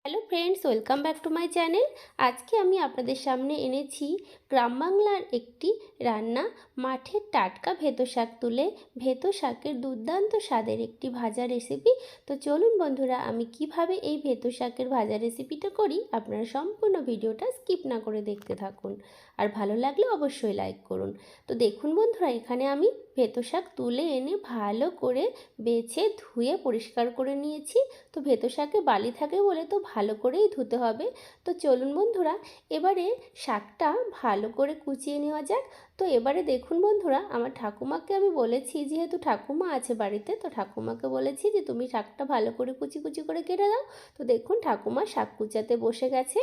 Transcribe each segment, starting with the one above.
Hello friends, welcome back to my channel. আজকে আমি আপনাদের সামনে এনেছি গ্রাম বাংলার একটি রান্না, মাঠের টাটকা ভেতো শাক তুলে ভেতো শাকের দুর্দান্ত স্বাদের একটি ভাজা রেসিপি। তো চলুন বন্ধুরা, আমি কিভাবে এই ভেতো শাকের ভাজা রেসিপিটা করি আপনারা সম্পূর্ণ ভিডিওটা স্কিপ না করে দেখতে থাকুন। আর ভালো লাগলে অবশ্যই লাইক করুন। তো দেখুন বন্ধুরা, এখানে আমি ভেতো শাক তুলে এনে ভালো করে বেছে ধুয়ে পরিষ্কার করে নিয়েছি। তো ভেতো শাকে বালি থাকে বলে তো ভালো করেই ধুতে হবে। তো চলুন বন্ধুরা, এবারে শাকটা ভালো করে কুচিয়ে নেওয়া যাক। তো এবারে দেখুন বন্ধুরা, আমার ঠাকুমাকে আমি বলেছি, যেহেতু ঠাকুমা আছে বাড়িতে, তো ঠাকুমাকে বলেছি যে তুমি শাকটা ভালো করে কুচি কুচি করে কেটে দাও। তো দেখুন ঠাকুমা শাক কুচাতে বসে গেছে।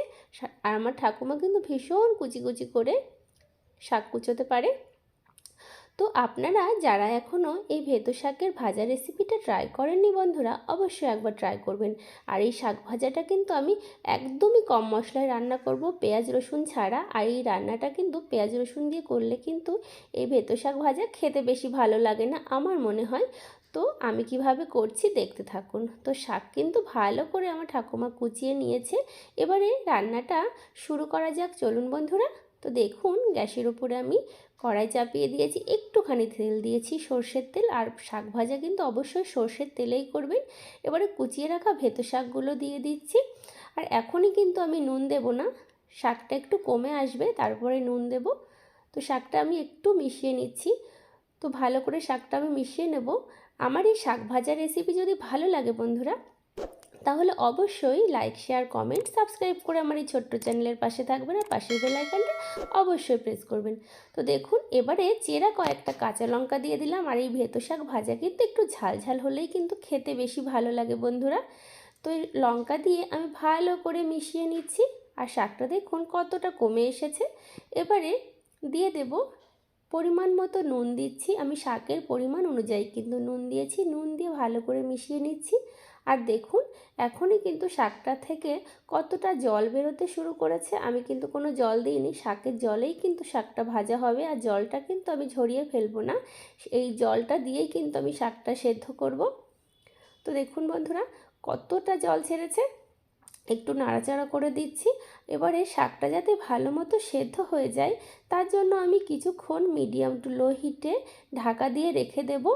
আর আমার ঠাকুমা কিন্তু ভীষণ কুচি কুচি করে শাক কুচোতে পারে। তো আপনারা যারা এখনও এই ভেতো শাকের ভাজা রেসিপিটা ট্রাই করেননি বন্ধুরা, অবশ্যই একবার ট্রাই করবেন। আর এই শাক ভাজাটা কিন্তু আমি একদমই কম মশলায় রান্না করব, পেঁয়াজ রসুন ছাড়া। আর এই রান্নাটা কিন্তু পেঁয়াজ রসুন দিয়ে করলে কিন্তু এই ভেতো শাক ভাজা খেতে বেশি ভালো লাগে না আমার মনে হয়। তো আমি কিভাবে করছি দেখতে থাকুন। তো শাক কিন্তু ভালো করে আমার ঠাকুমা কুচিয়ে নিয়েছে। এবারে রান্নাটা শুরু করা যাক, চলুন বন্ধুরা। তো দেখুন, গ্যাসের উপরে আমি কড়াই চাপিয়ে দিয়েছি, একটুখানি তেল দিয়েছি, সর্ষের তেল। আর শাক ভাজা কিন্তু অবশ্যই সর্ষের তেলেই করবেন। এবারে কুচিয়ে রাখা ভেতো শাকগুলো দিয়ে দিচ্ছি। আর এখনই কিন্তু আমি নুন দেব না, শাকটা একটু কমে আসবে তারপরে নুন দেব। তো শাকটা আমি একটু মিশিয়ে নিচ্ছি। তো ভালো করে শাকটা আমি মিশিয়ে নেব। আমার এই শাক ভাজা রেসিপি যদি ভালো লাগে বন্ধুরা, তাহলে অবশ্যই লাইক, শেয়ার, কমেন্ট, সাবস্ক্রাইব করে আমার এই ছোট্ট চ্যানেলের পাশে থাকবেন। আর পাশের বেল আইকনটা অবশ্যই প্রেস করবেন। তো দেখুন, এবারে চেরা কয়েকটা কাঁচা লঙ্কা দিয়ে দিলাম। আর এই ভেতো শাক ভাজা কিন্তু একটু ঝাল ঝাল হলেই কিন্তু খেতে বেশি ভালো লাগে বন্ধুরা। তো এই লঙ্কা দিয়ে আমি ভালো করে মিশিয়ে নিচ্ছি। আর শাকটা দেখুন কতটা কমে এসেছে। এবারে দিয়ে দেব পরিমাণ মতো নুন দিচ্ছি। আমি শাকের পরিমাণ অনুযায়ী কিন্তু নুন দিয়েছি। নুন দিয়ে ভালো করে মিশিয়ে নিচ্ছি। আর দেখুন, এখনই কিন্তু শাকটা থেকে কতটা জল বেরোতে শুরু করেছে। আমি কিন্তু কোনো জল দিইনি, শাকের জলেই কিন্তু শাকটা ভাজা হবে। আর জলটা কিন্তু আমি ঝরিয়ে ফেলবো না, এই জলটা দিয়েই কিন্তু আমি শাকটা সেদ্ধ করব। তো দেখুন বন্ধুরা, কতটা জল ছেড়েছে। একটু নাড়াচাড়া করে দিচ্ছি। এবারে শাকটা যাতে ভালো মতো সেদ্ধ হয়ে যায়, তার জন্য আমি কিছুক্ষণ মিডিয়াম টু লো হিটে ঢাকা দিয়ে রেখে দেব।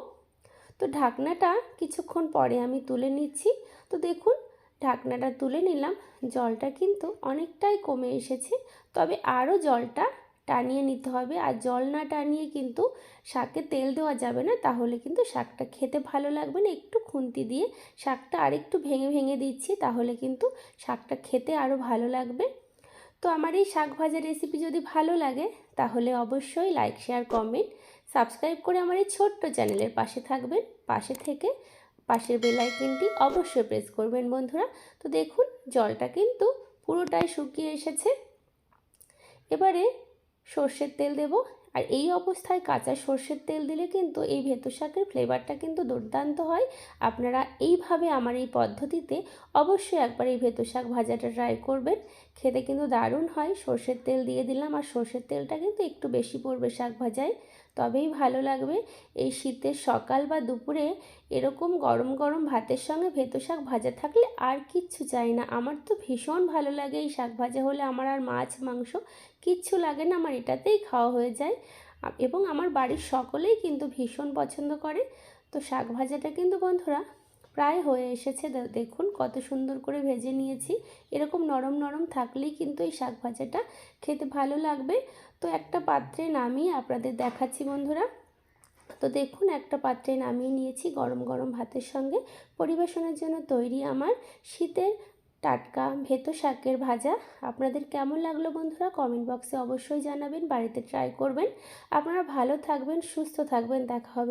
তো ঢাকনাটা কিছুক্ষণ পরে আমি তুলে নিচ্ছি। তো দেখুন, ঢাকনাটা তুলে নিলাম। জলটা কিন্তু অনেকটাই কমে এসেছে, তবে আরও জলটা টানিয়ে নিতে হবে। আর জল না টানিয়ে কিন্তু শাকে তেল দেওয়া যাবে না, তাহলে কিন্তু শাকটা খেতে ভালো লাগবে না। একটু খুন্তি দিয়ে শাকটা আরেকটু ভেঙে ভেঙে দিচ্ছি, তাহলে কিন্তু শাকটা খেতে আরও ভালো লাগবে। তো আমার এই শাক ভাজা রেসিপি যদি ভালো লাগে, তাহলে অবশ্যই লাইক, শেয়ার, কমেন্ট, সাবস্ক্রাইব করে আমার এই ছোট্ট চ্যানেলের পাশে থাকবেন। পাশে থেকে পাশের বেল আইকনটি অবশ্যই প্রেস করবেন বন্ধুরা। তো দেখুন, জলটা কিন্তু পুরোটাই শুকিয়ে এসেছে। এবারে সর্ষের তেল দেব। আর এই অবস্থায় কাঁচা সর্ষের তেল দিলে কিন্তু এই ভেতো শাকের ফ্লেভারটা কিন্তু দুর্দান্ত হয়। আপনারা এইভাবে আমার এই পদ্ধতিতে অবশ্যই একবার এই ভেতো শাক ভাজাটা ট্রাই করবেন, খেতে কিন্তু দারুণ হয়। সর্ষের তেল দিয়ে দিলাম, আর সর্ষের তেলটা কিন্তু একটু বেশি পড়বে শাক ভাজায়, তবেই ভালো লাগবে। এই শীতের সকাল বা দুপুরে এরকম গরম গরম ভাতের সঙ্গে ভেতো শাক ভাজা থাকলে আর কিচ্ছু চাই না। আমার তো ভীষণ ভালো লাগে এই শাক ভাজা হলে। আমার আর মাছ মাংস কিচ্ছু লাগে না, আমার এটাতেই খাওয়া হয়ে যায়। এবং আমার বাড়ির সকলেই কিন্তু ভীষণ পছন্দ করে। তো শাক ভাজাটা কিন্তু বন্ধুরা প্রায় হয়ে এসেছে। দেখুন কত সুন্দর করে ভেজে নিয়েছি। এরকম নরম নরম থাকলেই কিন্তু এই শাক ভাজাটা খেতে ভালো লাগবে। তো একটা পাত্রে নামিয়ে আপনাদের দেখাচ্ছি বন্ধুরা। তো দেখুন, একটা পাত্রে নামিয়ে নিয়েছি। গরম গরম ভাতের সঙ্গে পরিবেশনের জন্য তৈরি আমার শীতের টাটকা ভেতো শাকের ভাজা। আপনাদের কেমন লাগলো বন্ধুরা, কমেন্ট বক্সে অবশ্যই জানাবেন। বাড়িতে ট্রাই করবেন। আপনারা ভালো থাকবেন, সুস্থ থাকবেন। দেখা হবে